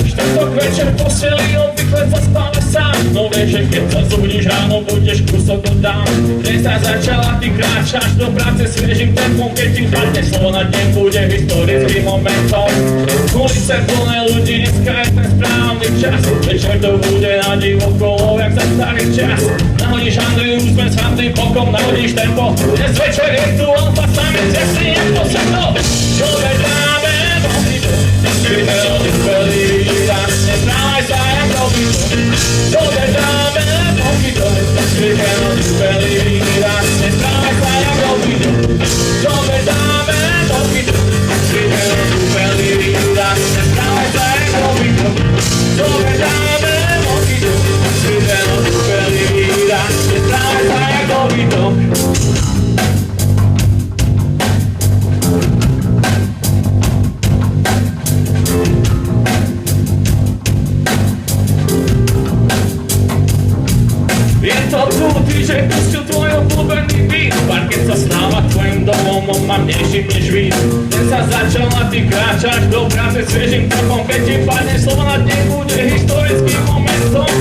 Štvrtok večer v posteli obvykle zaspáva sám. No vieš, že keď sa zobudíš ráno, budeš kúsok dodám. Dnes sa začala, ty kráčaš do práce sviežým tempom. Keď ti padne slovo na deň, bude historickým momentom. Ulice plné ľudí, dneska je ten správny čas. Večer to bude na divo kolo, jak za starý čas. Nahodíš Andriu, sme s hrdým bokom, nahodíš tempo. Dnes večer je tu alfa samec, ja si neposedol. Čo vedáme, bohito, skryté od vyspelý výraz. Nestrávaj sa, jak robito. Čo vedáme, bohito, skryté od vyspelý výraz. Nestrávaj sa, jak robito. Čo vedáme, bohito, skryté od vyspelý výraz. Nestrávaj sa, jak robito. Čo vedáme, bohito, skryté od vyspelý výraz. Nestrávaj sa, jak robito. Je to tu, DJ pustil tvoj obľúbený beat. Parket sa stáva tvojim domom, mamnejším než víc. Dnes sa začal a ty kráčaš do práce sviežým tempom. Keď ti padne slovo na deň, bude historickým momentom.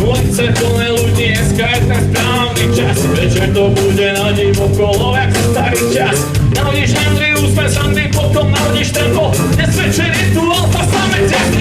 Ulice plné ľudí, dneska je ten správny čas. Večer to bude na divo kolo, jak sa starý čas. Nahodíš Andriu, sme s Andrým potom nahodíš tempo. Dnes večer je tu alfa samec, jasný